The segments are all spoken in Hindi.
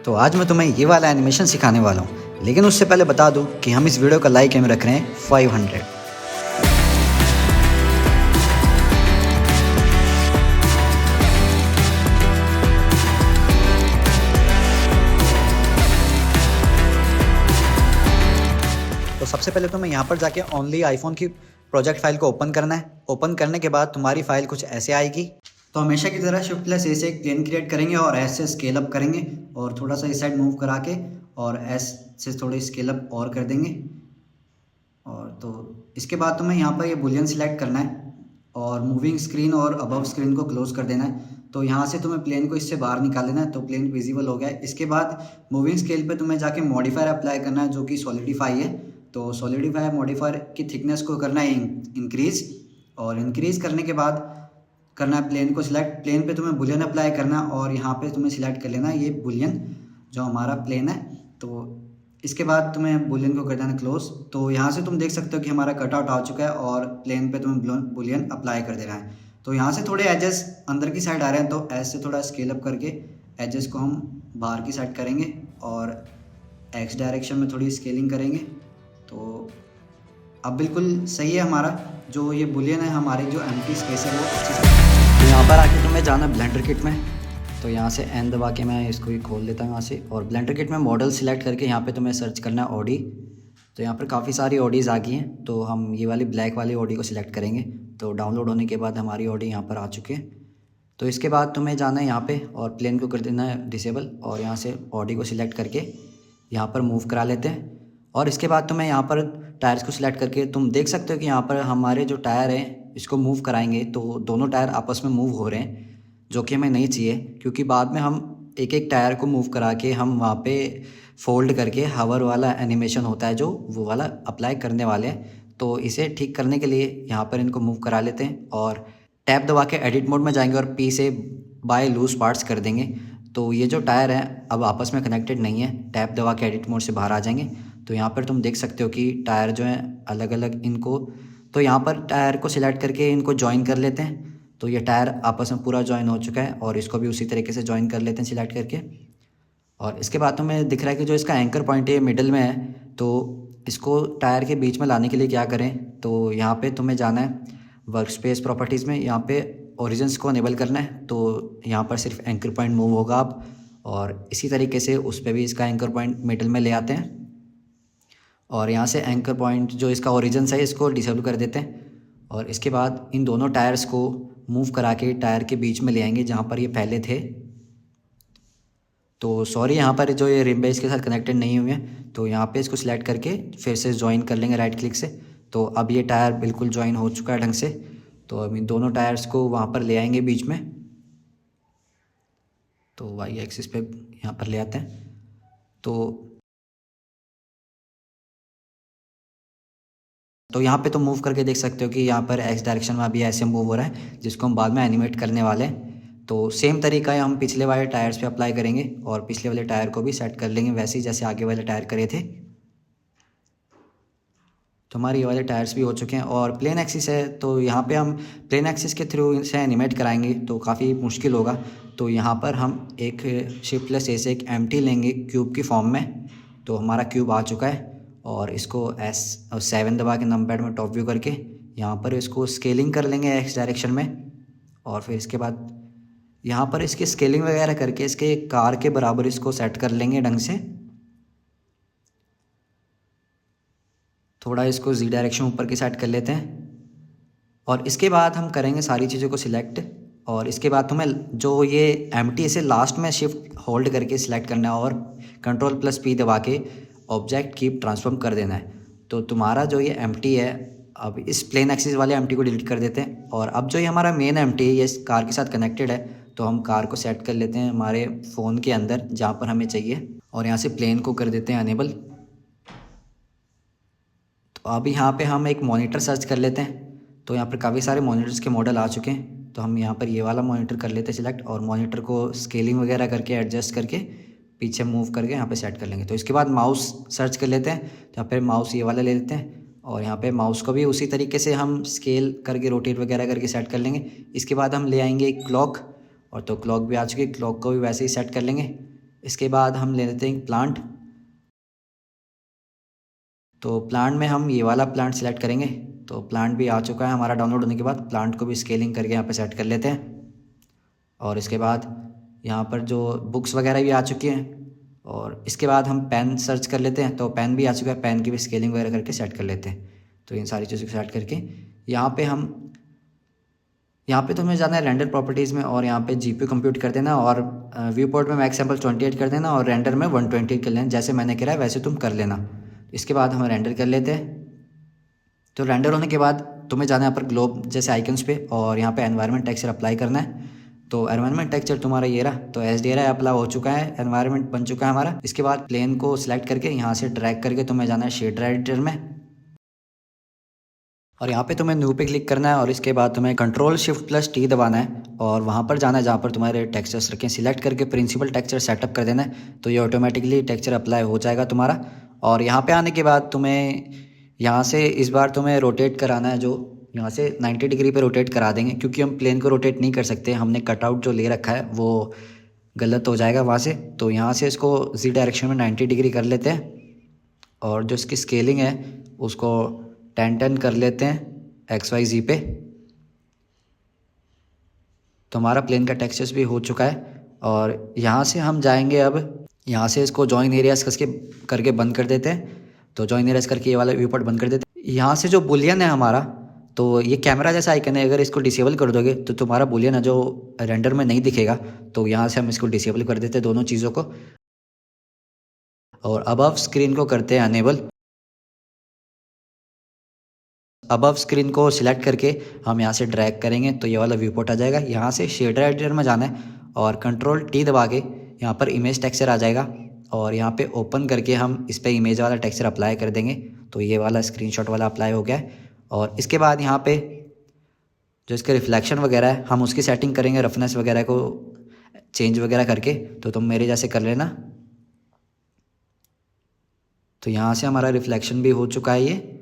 तो आज मैं तुम्हें ये वाला एनिमेशन सिखाने वाला हूँ, लेकिन उससे पहले बता दूँ कि हम इस वीडियो का लाइक एम रख रहे हैं 500। तो सबसे पहले तुम्हें यहाँ पर जाके ओनली आईफोन की प्रोजेक्ट फाइल को ओपन करना है। ओपन करने के बाद तुम्हारी फाइल कुछ ऐसे आएगी। तो हमेशा की तरह Shift+A से एक प्लेन क्रिएट करेंगे और एस से स्केल अप करेंगे और थोड़ा सा इस साइड मूव करा के और एस से थोड़ी स्केल अप और कर देंगे। और तो इसके बाद तुम्हें यहाँ पर ये बुलियन सिलेक्ट करना है और मूविंग स्क्रीन और अबव स्क्रीन को क्लोज कर देना है। तो यहाँ से तुम्हें प्लेन को इससे बाहर निकाल लेना है, तो प्लेन विजिबल हो गया है। इसके बाद मूविंग स्केल पे तुम्हें जाके मॉडिफायर अप्लाई करना है जो कि सॉलिडिफाई है। तो सॉलिडिफाई मॉडिफायर की थिकनेस को करना है इंक्रीज, और इंक्रीज करने के बाद करना है प्लेन को सिलेक्ट। प्लेन पे तुम्हें बुलियन अप्लाई करना और यहाँ पे तुम्हें सिलेक्ट कर लेना ये बुलियन जो हमारा प्लेन है। तो इसके बाद तुम्हें बुलियन को कर देना क्लोज। तो यहाँ से तुम देख सकते हो कि हमारा कटआउट आ चुका है और प्लेन पे तुम्हें बुलियन अप्लाई कर देना है। तो यहाँ से थोड़े एजेस अंदर की साइड आ रहे हैं, तो ऐसे थोड़ा स्केल अप करके एजेस को हम बाहर की साइड करेंगे और एक्स डायरेक्शन में थोड़ी स्केलिंग करेंगे। तो अब बिल्कुल सही है हमारा जो ये बुलियन है, हमारी जो एम्प्टी स्पेस है वो अच्छी से। तो यहाँ पर आके तुम्हें जाना ब्लेंडर किट में। तो यहाँ से एन दबा के मैं इसको ही खोल देता हूँ यहाँ से, और ब्लेंडर किट में मॉडल सिलेक्ट करके यहाँ पे तुम्हें सर्च करना है ऑडी। तो यहाँ पर काफ़ी सारी ऑडीज़ आ गई हैं, तो हम ये वाली ब्लैक वाली ऑडी को सिलेक्ट करेंगे। तो डाउनलोड होने के बाद हमारी ऑडी यहाँ पर आ चुकी है। तो इसके बाद तुम्हें जाना है यहाँ पे और प्लेन को कर देना है डिसेबल, और यहाँ से ऑडी को सिलेक्ट करके यहाँ पर मूव करा लेते हैं। और इसके बाद तुम्हें यहाँ पर टायर्स को सिलेक्ट करके तुम देख सकते हो कि यहाँ पर हमारे जो टायर हैं इसको मूव कराएंगे तो दोनों टायर आपस में मूव हो रहे हैं, जो कि हमें नहीं चाहिए, क्योंकि बाद में हम एक एक टायर को मूव करा के हम वहाँ पे फोल्ड करके हावर वाला एनिमेशन होता है जो वो वाला अप्लाई करने वाले हैं। तो इसे ठीक करने के लिए यहाँ पर इनको मूव करा लेते हैं और टैप दबा के एडिट मोड में जाएंगे और पी से बाय लूज पार्ट्स कर देंगे। तो ये जो टायर हैं अब आपस में कनेक्टेड नहीं है, टैप दबा के एडिट मोड से बाहर आ जाएंगे। तो यहाँ पर तुम देख सकते हो कि टायर जो हैं अलग अलग इनको, तो यहाँ पर टायर को सिलेक्ट करके इनको ज्वाइन कर लेते हैं। तो ये टायर आपस में पूरा ज्वाइन हो चुका है और इसको भी उसी तरीके से ज्वाइन कर लेते हैं सिलेक्ट करके। और इसके बाद तुम्हें दिख रहा है कि जो इसका एंकर पॉइंट है मिडिल में है, तो इसको टायर के बीच में लाने के लिए क्या करें, तो यहाँ पे तुम्हें जाना है वर्क स्पेस प्रॉपर्टीज़ में, यहाँ पे ओरिजिन्स को अनेबल करना है। तो यहाँ पर सिर्फ एंकर पॉइंट मूव होगा अब, और इसी तरीके से उस पर भी इसका एंकर पॉइंट मिडिल में ले आते हैं। और यहाँ से एंकर पॉइंट जो इसका ओरिजिन्स है इसको डिसेबल कर देते हैं। और इसके बाद इन दोनों टायर्स को मूव करा के टायर के बीच में ले आएंगे जहाँ पर ये पहले थे। तो सॉरी यहाँ पर जो ये रिम बेस के साथ कनेक्टेड नहीं हुए हैं, तो यहाँ पे इसको सिलेक्ट करके फिर से ज्वाइन कर लेंगे राइट क्लिक से। तो अब ये टायर बिल्कुल ज्वाइन हो चुका है ढंग से। तो अब इन दोनों टायर्स को वहाँ पर ले आएंगे बीच में, तो वाई एक्सिस पे यहाँ पर ले आते हैं। तो यहाँ पे तो मूव करके देख सकते हो कि यहाँ पर एक्स डायरेक्शन में अभी ऐसे मूव हो रहा है, जिसको हम बाद में एनिमेट करने वाले हैं। तो सेम तरीका है हम पिछले वाले टायर्स पे अप्लाई करेंगे और पिछले वाले टायर को भी सेट कर लेंगे वैसे ही जैसे आगे वाले टायर करे थे। तो हमारे ये वाले टायर्स भी हो चुके हैं और प्लेन एक्सिस है, तो यहाँ पे हम प्लेन एक्सिस के थ्रू इसे एनिमेट कराएंगे तो काफ़ी मुश्किल होगा। तो यहाँ पर हम एक Shift+A से एक एम्प्टी लेंगे क्यूब की फॉर्म में। तो हमारा क्यूब आ चुका है और इसको S7 दबा के नंबर पैड में टॉप व्यू करके यहाँ पर इसको स्केलिंग कर लेंगे एक्स डायरेक्शन में। और फिर इसके बाद यहाँ पर इसकी स्केलिंग वगैरह करके इसके कार के बराबर इसको सेट कर लेंगे ढंग से। थोड़ा इसको Z डायरेक्शन ऊपर की साइड कर लेते हैं और इसके बाद हम करेंगे सारी चीज़ों को सिलेक्ट। और इसके बाद तुम्हें जो ये एम्प्टी इसे लास्ट में शिफ्ट होल्ड करके सिलेक्ट करना है और Ctrl+P दबा के ऑब्जेक्ट कीप ट्रांसफॉर्म कर देना है। तो तुम्हारा जो ये एम्प्टी है, अब इस प्लेन एक्सिस वाले एम्प्टी को डिलीट कर देते हैं। और अब जो ये हमारा मेन एम्प्टी है ये इस कार के साथ कनेक्टेड है, तो हम कार को सेट कर लेते हैं हमारे फ़ोन के अंदर जहाँ पर हमें चाहिए और यहाँ से प्लेन को कर देते हैं अनेबल। तो अब यहाँ पे हम एक मॉनिटर सर्च कर लेते हैं। तो यहाँ पर काफ़ी सारे मॉनिटर्स के मॉडल आ चुके हैं, तो हम यहाँ पर ये वाला मॉनिटर कर लेते हैं सिलेक्ट और मॉनिटर को स्केलिंग वगैरह करके एडजस्ट करके पीछे मूव करके यहाँ पे सेट कर लेंगे। तो इसके बाद माउस सर्च कर लेते हैं, तो यहाँ पे माउस ये वाला ले लेते हैं और यहाँ पे माउस को भी उसी तरीके से हम स्केल करके रोटेट वगैरह करके सेट कर लेंगे। इसके बाद हम ले आएंगे एक क्लॉक, और तो क्लॉक भी आ चुकी है, क्लॉक को भी वैसे ही सेट कर लेंगे। इसके बाद हम ले लेते हैं प्लांट। तो प्लांट में हम ये वाला प्लांट सिलेक्ट करेंगे। तो प्लांट भी आ चुका है हमारा डाउनलोड होने के बाद। प्लांट को भी स्केलिंग करके यहाँ पे सेट कर लेते हैं। और इसके बाद यहाँ पर जो बुक्स वगैरह भी आ चुकी हैं। और इसके बाद हम पेन सर्च कर लेते हैं। तो पेन भी आ चुका है, पेन की भी स्केलिंग वगैरह करके सेट कर लेते हैं। तो इन सारी चीज़ों को सेट करके यहाँ पे तुम्हें जाना है रेंडर प्रॉपर्टीज़ में, और यहाँ पे जीपीयू कंप्यूट कर देना, और व्यू पोर्ट में मैक्स सैम्पल 28 कर देना, और रेंडर में 128 कर लेना। जैसे मैंने करा है वैसे तुम कर लेना। इसके बाद हम रेंडर कर लेते हैं। तो रेंडर होने के बाद तुम्हें जाना है यहाँ पर ग्लोब जैसे आइकन्स पे, और यहाँ पे एनवायरनमेंट टेक्सचर अप्लाई करना है। तो एनवायरनमेंट टेक्सचर तुम्हारा ये रहा। तो एसडीआर अप्लाई हो चुका है, एनवायरनमेंट बन चुका है हमारा। इसके बाद प्लेन को सिलेक्ट करके यहाँ से ड्रैग करके तुम्हें जाना है शेडर एडिटर में, और यहाँ पे तुम्हें न्यू पे क्लिक करना है। और इसके बाद तुम्हें Ctrl+Shift+T दबाना है, और वहाँ पर जाना है जहाँ पर तुम्हारे टेक्सचर्स रखें। सिलेक्ट करके प्रिंसिपल टेक्सचर सेटअप कर देना है। तो ये ऑटोमेटिकली टेक्सचर अप्लाई हो जाएगा तुम्हारा। और यहाँ पे आने के बाद तुम्हें यहाँ से इस बार तुम्हें रोटेट कराना है, जो यहाँ से 90 डिग्री पे रोटेट करा देंगे, क्योंकि हम प्लेन को रोटेट नहीं कर सकते। हमने कटआउट जो ले रखा है वो गलत हो जाएगा वहाँ से। तो यहाँ से इसको जी डायरेक्शन में 90 डिग्री कर लेते हैं, और जो इसकी स्केलिंग है उसको 10 कर लेते हैं XYZ पे। तो हमारा प्लेन का टेक्सचर्स भी हो चुका है। और यहाँ से हम जाएंगे, अब यहाँ से इसको जॉइन एरियाज करके बंद कर देते हैं। तो जॉइन एरियाज करके ये वाला व्यू पोर्ट बंद कर देते हैं। यहाँ से जो बुलियन है हमारा, तो ये कैमरा जैसा आइकन है, अगर इसको डिसेबल कर दोगे तो तुम्हारा बुलियन है जो रेंडर में नहीं दिखेगा। तो यहाँ से हम इसको डिसेबल कर देते हैं दोनों चीज़ों को, और अबव स्क्रीन को करते हैं अनेबल। अबव स्क्रीन को सिलेक्ट करके हम यहाँ से ड्रैग करेंगे तो ये वाला व्यू पोर्ट आ जाएगा। यहाँ से शेडर एडिटर में जाना है, और Ctrl+T दबा के यहाँ पर इमेज टेक्सचर आ जाएगा, और यहाँ पे ओपन करके हम इस पर इमेज वाला टेक्सचर अप्लाई कर देंगे। तो ये वाला स्क्रीनशॉट वाला अप्लाई हो गया है। और इसके बाद यहाँ पे जो इसके रिफ्लेक्शन वगैरह है हम उसकी सेटिंग करेंगे, रफनेस वगैरह को चेंज वगैरह करके। तो तुम मेरे जैसे कर लेना। तो यहाँ से हमारा रिफ्लेक्शन भी हो चुका है ये।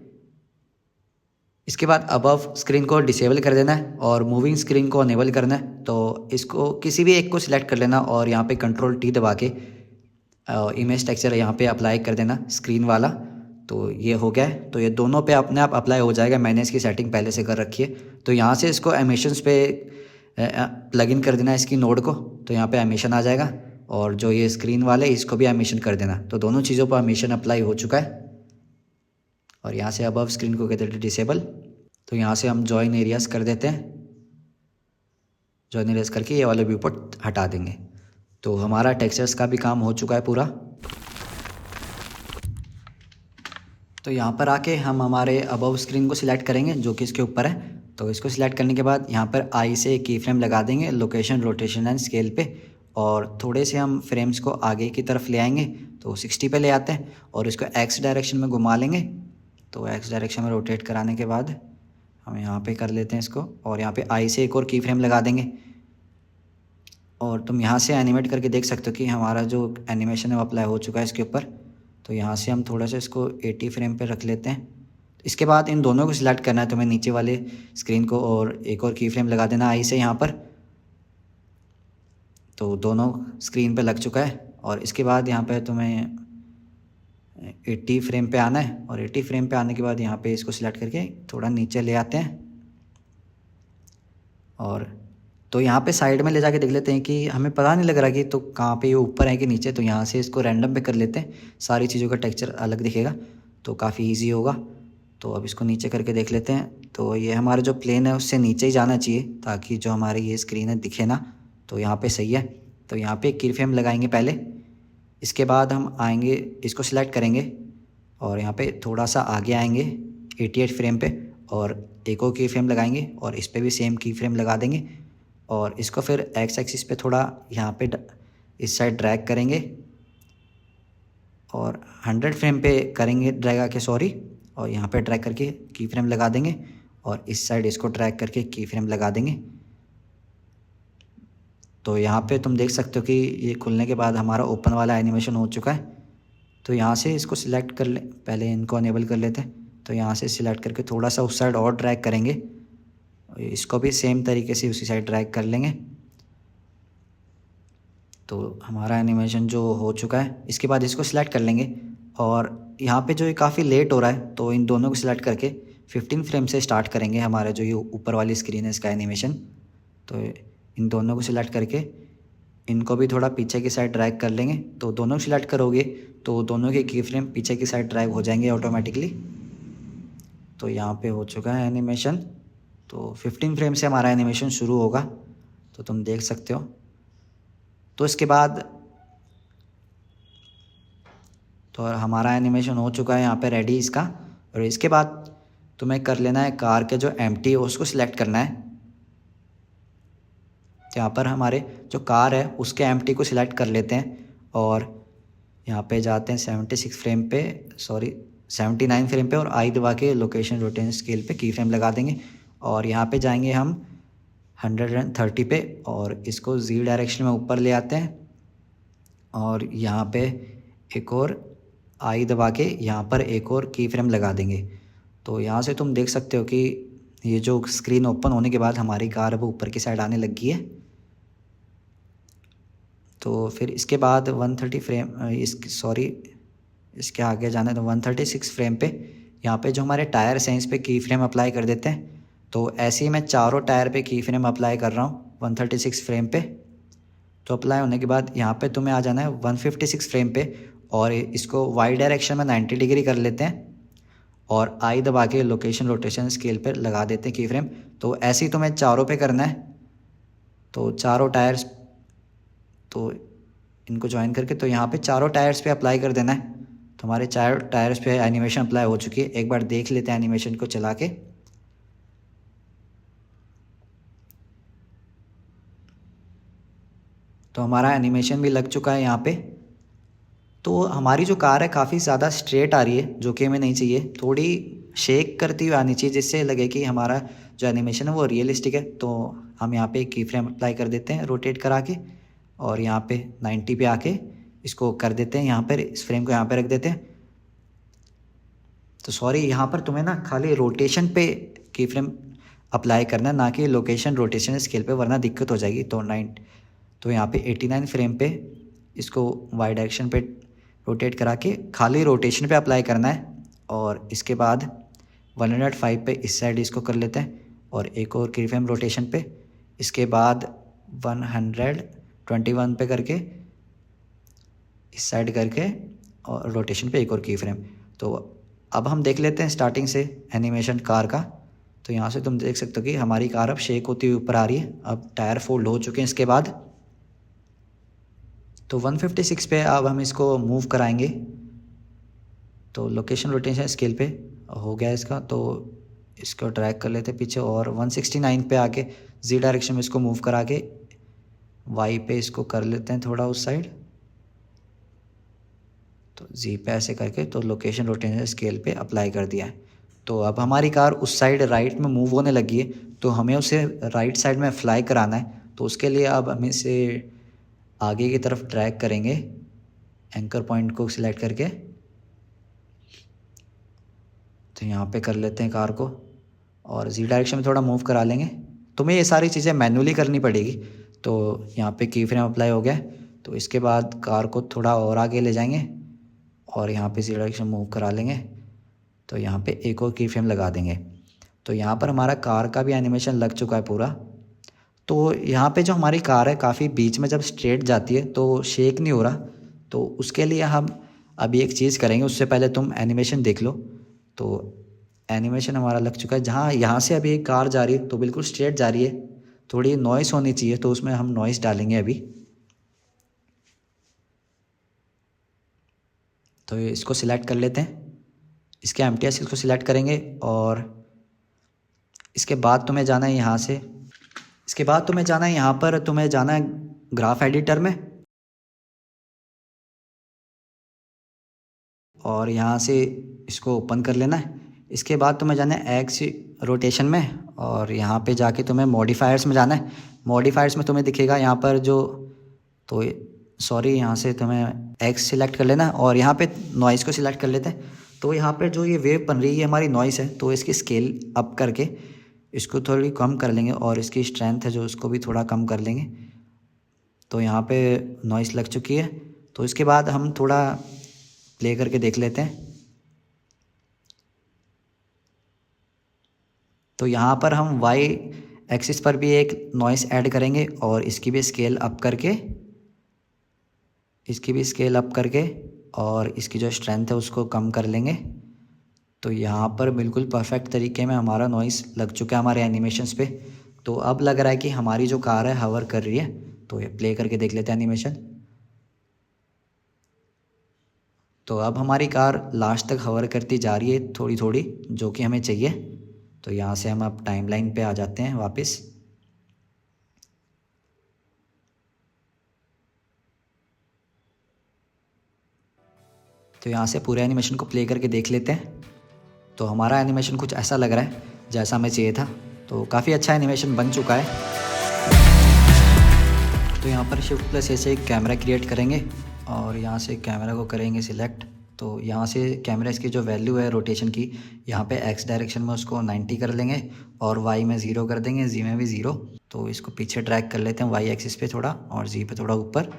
इसके बाद अबव स्क्रीन को डिसेबल कर देना है, और मूविंग स्क्रीन को अनेबल करना है। तो इसको किसी भी एक को सिलेक्ट कर लेना, और यहाँ पे Ctrl+T दबा के इमेज टेक्सचर यहाँ पे अप्लाई कर देना स्क्रीन वाला। तो ये हो गया है। तो ये दोनों पे अपने आप अप्लाई हो जाएगा। मैंने इसकी सेटिंग पहले से कर रखी है। तो यहाँ से इसको एमिशंस पे प्लग इन कर देना इसकी नोड को। तो यहाँ पे एमिशन आ जाएगा, और जो ये स्क्रीन वाले इसको भी एमिशन कर देना। तो दोनों चीज़ों पर एमिशन अप्लाई हो चुका है। और यहाँ से अबव स्क्रीन को कहते हैं डिसेबल। तो यहाँ से हम जॉइन एरियाज कर देते हैं। जॉइन एरियाज करके ये वाला व्यू पोर्ट हटा देंगे। तो हमारा टेक्सचर्स का भी काम हो चुका है पूरा। तो यहाँ पर आके हम हमारे अबव स्क्रीन को सिलेक्ट करेंगे जो कि इसके ऊपर है। तो इसको सिलेक्ट करने के बाद यहाँ पर आई से की फ्रेम लगा देंगे लोकेशन, रोटेशन एंड स्केल पे, और थोड़े से हम फ्रेम्स को आगे की तरफ ले आएंगे। तो 60 पे ले आते हैं, और इसको एक्स डायरेक्शन में घुमा लेंगे। तो एक्स डायरेक्शन में रोटेट कराने के बाद हम यहाँ पे कर लेते हैं इसको, और यहाँ पे आई से एक और की फ्रेम लगा देंगे। और तुम यहाँ से एनिमेट करके देख सकते हो कि हमारा जो एनिमेशन है वो अप्लाई हो चुका है इसके ऊपर। तो यहाँ से हम थोड़ा सा इसको 80 फ्रेम पे रख लेते हैं। इसके बाद इन दोनों को सिलेक्ट करना है तुम्हें, नीचे वाले स्क्रीन को, और एक और की फ्रेम लगा देना आई से यहाँ पर। तो दोनों स्क्रीन पे लग चुका है। और इसके बाद यहाँ पे तुम्हें 80 फ्रेम पे आना है, और 80 फ्रेम पे आने के बाद यहाँ पे इसको सिलेक्ट करके थोड़ा नीचे ले आते हैं। और तो यहाँ पे साइड में ले जाके देख लेते हैं कि हमें पता नहीं लग रहा कि तो कहाँ पे ये ऊपर है कि नीचे। तो यहाँ से इसको रैंडम पे कर लेते हैं, सारी चीज़ों का टेक्सचर अलग दिखेगा तो काफ़ी ईजी होगा। तो अब इसको नीचे करके देख लेते हैं। तो ये हमारा जो प्लेन है उससे नीचे ही जाना चाहिए, ताकि जो हमारी ये स्क्रीन है दिखे ना। तो यहाँ पे सही है। तो यहाँ पे की फ्रेम लगाएंगे पहले। इसके बाद हम आएंगे, इसको सिलेक्ट करेंगे, और यहाँ पे थोड़ा सा आगे आएंगे 88 फ्रेम पे, और एक और की फ्रेम लगाएंगे, और इस पर भी सेम की फ्रेम लगा देंगे। और इसको फिर एक्स एक्सिस पे थोड़ा यहाँ पे इस साइड ड्रैग करेंगे, और 100 फ्रेम पे करेंगे ड्रैग आके, सॉरी, और यहाँ पे ड्रैग करके की फ्रेम लगा देंगे, और इस साइड इसको ड्रैग करके की फ्रेम लगा देंगे। तो यहाँ पे तुम देख सकते हो कि ये खुलने के बाद हमारा ओपन वाला एनिमेशन हो चुका है। तो यहाँ से इसको सिलेक्ट कर ले, पहले इनको अनेबल कर लेते हैं। तो यहाँ से सिलेक्ट करके थोड़ा सा उस साइड और ड्रैग करेंगे, इसको भी सेम तरीके से उसी साइड ड्रैग कर लेंगे। तो हमारा एनिमेशन जो हो चुका है, इसके बाद इसको सिलेक्ट कर लेंगे और यहाँ पे जो ये काफ़ी लेट हो रहा है तो इन दोनों को सिलेक्ट करके 15 फ्रेम से स्टार्ट करेंगे हमारा जो ये ऊपर वाली स्क्रीन है इसका एनिमेशन। तो इन दोनों को सिलेक्ट करके इनको भी थोड़ा पीछे की साइड ड्रैग कर लेंगे। तो दोनों को सिलेक्ट करोगे तो दोनों के की फ्रेम पीछे की साइड ड्रैग हो जाएंगे ऑटोमेटिकली। तो यहाँ पे हो चुका है एनिमेशन। तो 15 फ्रेम से हमारा एनिमेशन शुरू होगा, तो तुम देख सकते हो। तो इसके बाद तो हमारा एनिमेशन हो चुका है यहाँ पे रेडी इसका। और इसके बाद तुम्हें कर लेना है कार के जो एम्प्टी है उसको सिलेक्ट करना है। तो यहाँ पर हमारे जो कार है उसके एम्प्टी को सिलेक्ट कर लेते हैं और यहाँ पे जाते हैं 76 फ्रेम पे, सॉरी 79 फ्रेम पे, और आई दबा के लोकेशन रोटेशन स्केल पे की फ्रेम लगा देंगे। और यहाँ पे जाएंगे हम 130 पे और इसको जी डायरेक्शन में ऊपर ले आते हैं और यहाँ पे एक और आई दबा के यहाँ पर एक और की फ्रेम लगा देंगे। तो यहाँ से तुम देख सकते हो कि ये जो स्क्रीन ओपन होने के बाद हमारी कार अब ऊपर की साइड आने लगी है। तो फिर इसके बाद 130 फ्रेम इसके आगे जाना है तो 136 फ्रेम पे यहाँ पे जो हमारे टायर्स हैं इस पर की फ्रेम अप्लाई कर देते हैं। तो ऐसे ही मैं चारों टायर पे की फ्रेम अप्लाई कर रहा हूँ 136 फ्रेम पे। तो अप्लाई होने के बाद यहाँ पे तुम्हें आ जाना है 156 फ्रेम पे और इसको वाई डायरेक्शन में 90 डिग्री कर लेते हैं और आई दबा के लोकेशन रोटेशन स्केल पे लगा देते हैं की फ्रेम। तो ऐसे ही तुम्हें चारों पे करना है। तो चारों टायर्स तो इनको ज्वाइन करके तो यहाँ पे चारों टायर्स पे अप्लाई कर देना है। तो हमारे चारों टायर्स पे एनिमेशन अप्लाई हो चुकी है। एक बार देख लेते हैं एनिमेशन को चला के। तो हमारा एनिमेशन भी लग चुका है यहाँ पे। तो हमारी जो कार है काफ़ी ज़्यादा स्ट्रेट आ रही है, जो कि हमें नहीं चाहिए। थोड़ी शेक करती हुई आनी चाहिए जिससे लगे कि हमारा जो एनिमेशन है वो रियलिस्टिक है। तो हम यहाँ पे की फ्रेम अप्लाई कर देते हैं रोटेट करा के और यहाँ पे 90 पे आके इसको कर देते हैं। यहाँ पर इस फ्रेम को यहाँ पे रख देते हैं। तो सॉरी, यहाँ पर तुम्हें ना खाली रोटेशन पे की फ्रेम अप्लाई करना है, ना कि लोकेशन रोटेशन स्केल पे, वरना दिक्कत हो जाएगी। तो यहाँ पे 89 फ्रेम पे इसको वाई डायरेक्शन पे रोटेट करा के खाली रोटेशन पे अप्लाई करना है। और इसके बाद 105 पे इस साइड इसको कर लेते हैं और एक और की फ्रेम रोटेशन पे। इसके बाद 121 पे करके इस साइड करके और रोटेशन पे एक और की फ्रेम। तो अब हम देख लेते हैं स्टार्टिंग से एनिमेशन कार का। तो यहाँ से तुम देख सकते हो कि हमारी कार अब शेक होती हुई ऊपर आ रही है। अब टायर फोल्ड हो चुके हैं। इसके बाद तो 156 पे अब हम इसको मूव कराएंगे। तो लोकेशन रोटेशन स्केल पे हो गया इसका, तो इसको ड्रैग कर लेते पीछे और 169 पे आके जी डायरेक्शन में इसको मूव करा के वाई पे इसको कर लेते हैं थोड़ा उस साइड। तो जी पे ऐसे करके तो लोकेशन रोटेशन स्केल पे अप्लाई कर दिया है। तो अब हमारी कार उस साइड राइट में मूव होने लगी है, तो हमें उसे राइट साइड में फ्लाई कराना है। तो उसके लिए अब हम इसे आगे की तरफ ड्रैग करेंगे एंकर पॉइंट को सिलेक्ट करके। तो यहाँ पे कर लेते हैं कार को और जी डायरेक्शन में थोड़ा मूव करा लेंगे। तुम्हें ये सारी चीज़ें मैन्युअली करनी पड़ेगी। तो यहाँ पे की फ्रेम अप्लाई हो गया। तो इसके बाद कार को थोड़ा और आगे ले जाएंगे और यहाँ पे जी डायरेक्शन मूव करा लेंगे। तो यहाँ पे एक और की फ्रेम लगा देंगे। तो यहाँ पर हमारा कार का भी एनिमेशन लग चुका है पूरा। तो यहाँ पे जो हमारी कार है काफ़ी बीच में जब स्ट्रेट जाती है तो शेक नहीं हो रहा। तो उसके लिए हम अभी एक चीज़ करेंगे, उससे पहले तुम एनिमेशन देख लो। तो एनिमेशन हमारा लग चुका है। जहाँ यहाँ से अभी कार जा रही है तो बिल्कुल स्ट्रेट जा रही है, थोड़ी नॉइस होनी चाहिए, तो उसमें हम नॉइस डालेंगे अभी। तो इसको सिलेक्ट कर लेते हैं, इसके एमटीएस इसको सिलेक्ट करेंगे और इसके बाद तुम्हें जाना है यहाँ से, इसके बाद तुम्हें जाना है यहाँ पर, तुम्हें जाना है ग्राफ एडिटर में और यहाँ से इसको ओपन कर लेना है। इसके बाद तुम्हें जाना है एक्स रोटेशन में और यहाँ पे जाके तुम्हें मॉडिफायर्स में जाना है। मॉडिफायर्स में तुम्हें दिखेगा यहाँ पर जो, तो सॉरी, यहाँ से तुम्हें एक्स सिलेक्ट कर लेना और यहाँ पे नॉइज़ को सिलेक्ट कर लेते हैं। तो यहाँ पे जो ये वेव बन रही है हमारी नॉइज़ है, तो इसकी स्केल अप करके इसको थोड़ी कम कर लेंगे और इसकी स्ट्रेंथ है जो उसको भी थोड़ा कम कर लेंगे। तो यहाँ पे नॉइस लग चुकी है। तो इसके बाद हम थोड़ा प्ले करके देख लेते हैं। तो यहाँ पर हम वाई एक्सिस पर भी एक नॉइस ऐड करेंगे और इसकी भी स्केल अप करके और इसकी जो स्ट्रेंथ है उसको कम कर लेंगे। तो यहाँ पर बिल्कुल परफेक्ट तरीके में हमारा नॉइस लग चुका है हमारे एनिमेशंस पे। तो अब लग रहा है कि हमारी जो कार है हवर कर रही है। तो ये प्ले करके देख लेते हैं एनिमेशन। तो अब हमारी कार लास्ट तक हवर करती जा रही है थोड़ी थोड़ी, जो कि हमें चाहिए। तो यहाँ से हम अब टाइमलाइन पे आ जाते हैं वापस। तो यहाँ से पूरे एनिमेशन को प्ले करके देख लेते हैं। तो हमारा एनिमेशन कुछ ऐसा लग रहा है जैसा हमें चाहिए था। तो काफ़ी अच्छा एनिमेशन बन चुका है। तो यहाँ पर शिफ्ट प्लस ए से एक कैमरा क्रिएट करेंगे और यहाँ से कैमरा को करेंगे सिलेक्ट। तो यहाँ से कैमरा इसकी जो वैल्यू है रोटेशन की, यहाँ पे एक्स डायरेक्शन में उसको 90 कर लेंगे और वाई में 0 कर देंगे, जी में भी 0। तो इसको पीछे ड्रैग कर लेते हैं वाई एक्सिस पे थोड़ा और जी पे थोड़ा ऊपर।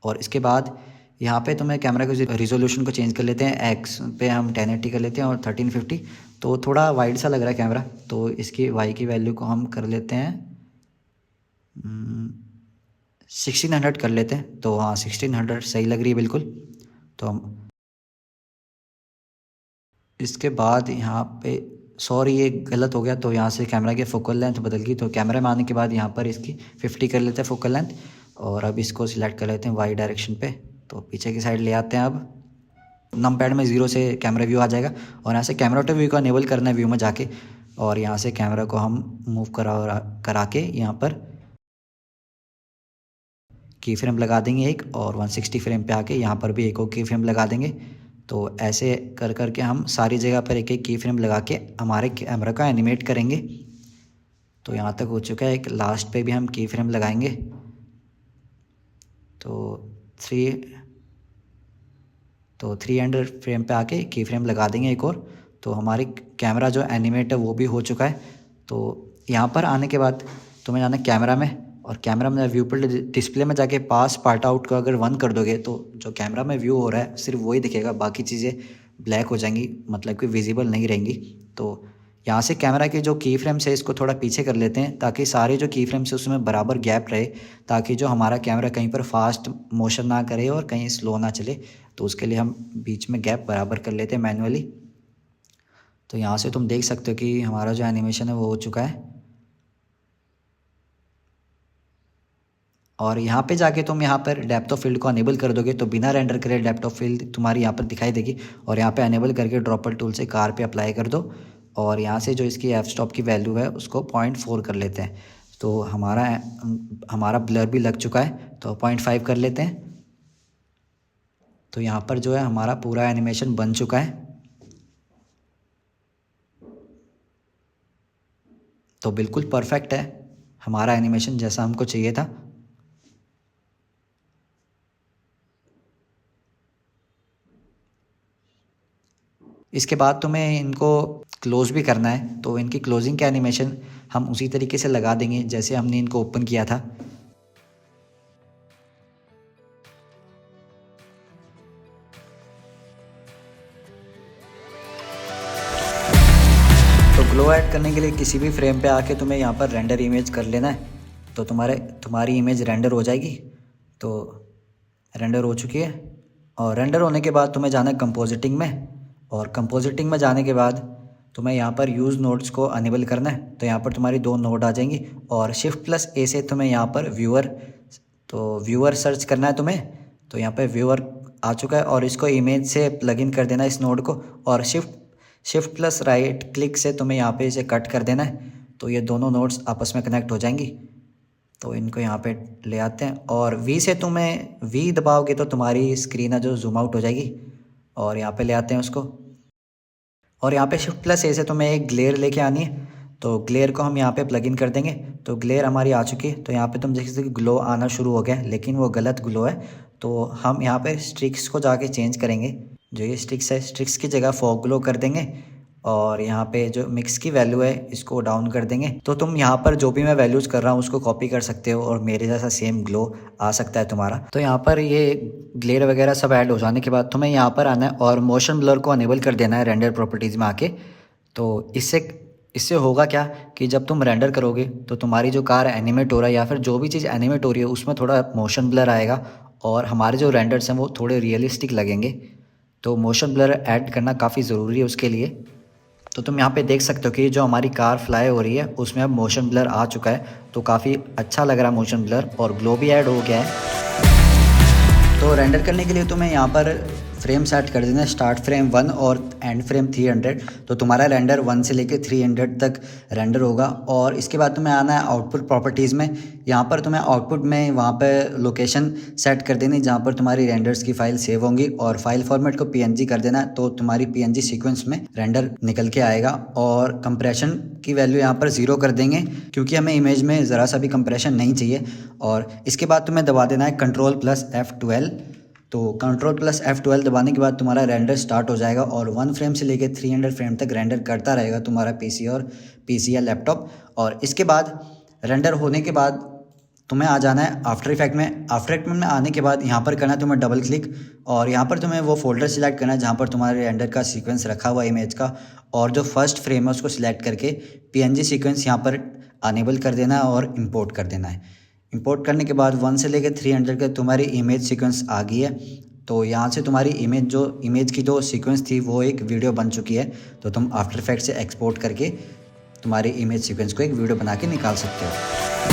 और इसके बाद यहाँ पे तो मैं कैमरा के रिजोल्यूशन को चेंज कर लेते हैं। एक्स पे हम 1080 कर लेते हैं और 1350। तो थोड़ा वाइड सा लग रहा है कैमरा, तो इसकी वाई की वैल्यू को हम कर लेते हैं 1600 कर लेते हैं। तो हाँ 1600 सही लग रही है बिल्कुल। तो हम इसके बाद यहाँ पे, सॉरी ये गलत हो गया, तो यहाँ से कैमरा की फोकल लेंथ बदल गई। तो कैमरे में आने के बाद यहाँ पर इसकी 50 कर लेते हैं फोकल लेंथ और अब इसको सिलेक्ट कर लेते हैं वाई डायरेक्शन पे। तो पीछे की साइड ले आते हैं। अब नम पैड में 0 से कैमरा व्यू आ जाएगा और यहाँ से कैमरा टू व्यू को अनेबल करना है व्यू में जाके। और यहाँ से कैमरा को हम मूव करा के यहाँ पर की फ्रेम लगा देंगे एक, और 160 फ्रेम पे आके यहाँ पर भी एक और की फ्रेम लगा देंगे। तो ऐसे कर करके हम सारी जगह पर एक एक की फ्रेम लगा के हमारे कैमरा का एनिमेट करेंगे। तो यहाँ तक हो चुका है। एक लास्ट पे भी हम की फ्रेम लगाएंगे। तो 300 फ्रेम पे आके की फ्रेम लगा देंगे एक और। तो हमारी कैमरा जो एनिमेट है वो भी हो चुका है। तो यहाँ पर आने के बाद तुम्हें जाना कैमरा में, और कैमरा में व्यू पर डिस्प्ले में जाके पास पार्ट आउट को अगर 1 कर दोगे तो जो कैमरा में व्यू हो रहा है सिर्फ वही दिखेगा, बाकी चीज़ें ब्लैक हो जाएंगी, मतलब कि विजिबल नहीं रहेंगी। तो यहाँ से कैमरा के जो की फ्रेम्स है इसको थोड़ा पीछे कर लेते हैं ताकि सारे जो की फ्रेम्स है उसमें बराबर गैप रहे, ताकि जो हमारा कैमरा कहीं पर फास्ट मोशन ना करे और कहीं स्लो ना चले। तो उसके लिए हम बीच में गैप बराबर कर लेते हैं मैनुअली। तो यहाँ से तुम देख सकते हो कि हमारा जो एनिमेशन है वो हो चुका है। और यहाँ पे जाके तुम यहाँ पर डेप्थ ऑफ फील्ड को अनेबल कर दोगे तो बिना रेंडर करे डेप्थ ऑफ फील्ड तुम्हारी यहाँ पर दिखाई देगी। और यहाँ पे अनेबल करके ड्रॉपर टूल से कार पे अप्लाई कर दो और यहाँ से जो इसकी एफ स्टॉप की वैल्यू है उसको 0.4 कर लेते हैं। तो हमारा ब्लर भी लग चुका है, तो 0.5 कर लेते हैं। तो यहाँ पर जो है हमारा पूरा एनिमेशन बन चुका है। तो बिल्कुल परफेक्ट है हमारा एनिमेशन जैसा हमको चाहिए था। इसके बाद तुम्हें इनको क्लोज भी करना है, तो इनकी क्लोजिंग का एनिमेशन हम उसी तरीके से लगा देंगे जैसे हमने इनको ओपन किया था। तो ग्लो ऐड करने के लिए किसी भी फ्रेम पे आके तुम्हें यहाँ पर रेंडर इमेज कर लेना है। तो तुम्हारी इमेज रेंडर हो जाएगी। तो रेंडर हो चुकी है और रेंडर होने के बाद तुम्हें जाना है कंपोजिटिंग में, और कंपोजिटिंग में जाने के बाद तुम्हें यहाँ पर यूज़ नोड्स को अनेबल करना है। तो यहाँ पर तुम्हारी 2 नोड आ जाएंगी और शिफ्ट प्लस ए से तुम्हें यहाँ पर व्यूअर सर्च करना है तुम्हें। तो यहाँ पर व्यूअर आ चुका है और इसको इमेज से प्लग इन कर देना है इस नोड को, और शिफ्ट प्लस राइट क्लिक से तुम्हें यहाँ पे इसे कट कर देना है। तो ये दोनों नोड्स आपस में कनेक्ट हो जाएंगी। तो इनको यहाँ पे ले आते हैं और वी दबाओगे तो तुम्हारी स्क्रीन है जो जूम आउट हो जाएगी, और यहाँ पे ले आते हैं उसको। और यहाँ पे शिफ्ट प्लस ए से तुम्हें एक ग्लेयर लेके आनी है। तो ग्लेयर को हम यहाँ पे प्लग इन कर देंगे। तो ग्लेयर हमारी आ चुकी है। तो यहाँ पे तुम देख सकते हो कि ग्लो आना शुरू हो गया है, लेकिन वो गलत ग्लो है। तो हम यहाँ पे स्ट्रिक्स को जाके चेंज करेंगे। जो ये स्ट्रिक्स है, स्ट्रिक्स की जगह फॉग ग्लो कर देंगे और यहाँ पे जो मिक्स की वैल्यू है इसको डाउन कर देंगे। तो तुम यहाँ पर जो भी मैं वैल्यूज़ कर रहा हूँ उसको कॉपी कर सकते हो और मेरे जैसा सेम ग्लो आ सकता है तुम्हारा। तो यहाँ पर ये ग्लेयर वगैरह सब ऐड हो जाने के बाद तुम्हें यहाँ पर आना है और मोशन ब्लर को अनेबल कर देना है रेंडर प्रॉपर्टीज़ में आके। तो इससे होगा क्या कि जब तुम रेंडर करोगे तो तुम्हारी जो कार एनिमेट हो रहा है या फिर जो भी चीज़ एनिमेट हो रही है उसमें थोड़ा मोशन ब्लर आएगा और हमारे जो रेंडर्स हैं वो थोड़े रियलिस्टिक लगेंगे। तो मोशन ब्लर ऐड करना काफ़ी ज़रूरी है उसके लिए। तो तुम यहाँ पे देख सकते हो कि जो हमारी कार फ्लाई हो रही है उसमें अब मोशन ब्लर आ चुका है, तो काफ़ी अच्छा लग रहा है मोशन ब्लर और ग्लो भी ऐड हो गया है। तो रेंडर करने के लिए तुम्हें यहाँ पर फ्रेम सेट कर देना है, स्टार्ट फ्रेम 1 और एंड फ्रेम 300। तो तुम्हारा रेंडर 1 से लेके 300 तक रेंडर होगा। और इसके बाद तुम्हें आना है आउटपुट प्रॉपर्टीज़ में। यहाँ पर तुम्हें आउटपुट में वहाँ पर लोकेशन सेट कर देनी जहाँ पर तुम्हारी रेंडर्स की फ़ाइल सेव होंगी और फाइल फॉर्मेट को PNG कर देना है। तो तुम्हारी PNG सीक्वेंस में रेंडर निकल के आएगा। और कंप्रेशन की वैल्यू यहाँ पर 0 कर देंगे क्योंकि हमें इमेज में ज़रा सा भी कंप्रेशन नहीं चाहिए। और इसके बाद तुम्हें दबा देना है Ctrl+F12। तो Ctrl+F12 दबाने के बाद तुम्हारा रेंडर स्टार्ट हो जाएगा और 1 फ्रेम से लेके 300 फ्रेम तक रेंडर करता रहेगा तुम्हारा PC या लैपटॉप। और इसके बाद रेंडर होने के बाद तुम्हें आ जाना है आफ्टर इफेक्ट में। आफ्टर इफेक्ट में आने के बाद यहाँ पर करना है तुम्हें डबल क्लिक और यहाँ पर तुम्हें वो फोल्डर सिलेक्ट करना है जहाँ पर तुम्हारे रेंडर का सीक्वेंस रखा हुआ है इमेज का। और जो फर्स्ट फ्रेम है उसको सिलेक्ट करके PNG सीक्वेंस यहाँ पर अनेबल कर देना है और इम्पोर्ट कर देना है। इंपोर्ट करने के बाद 1 से लेकर 300 का तुम्हारी इमेज सीक्वेंस आ गई है। तो यहाँ से तुम्हारी इमेज की जो सीक्वेंस थी वो एक वीडियो बन चुकी है। तो तुम आफ्टर इफेक्ट से एक्सपोर्ट करके तुम्हारी इमेज सीक्वेंस को एक वीडियो बना के निकाल सकते हो।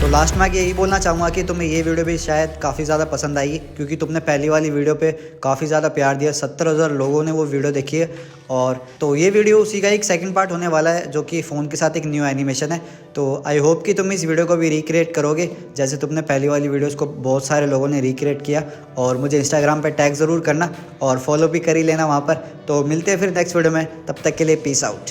तो लास्ट में यही बोलना चाहूँगा कि तुम्हें ये वीडियो भी शायद काफ़ी ज़्यादा पसंद आई क्योंकि तुमने पहली वाली वीडियो पे काफ़ी ज़्यादा प्यार दिया। 70,000 लोगों ने वो वीडियो देखी है। और तो ये वीडियो उसी का एक सेकंड पार्ट होने वाला है जो कि फ़ोन के साथ एक न्यू एनिमेशन है। तो आई होप कि तुम इस वीडियो को भी रिक्रिएट करोगे जैसे तुमने पहली वाली वीडियोज़ को बहुत सारे लोगों ने रिक्रिएट किया। और मुझे इंस्टाग्राम पर टैग ज़रूर करना और फॉलो भी कर ही लेना वहाँ पर। तो मिलते हैं फिर नेक्स्ट वीडियो में, तब तक के लिए पीस आउट।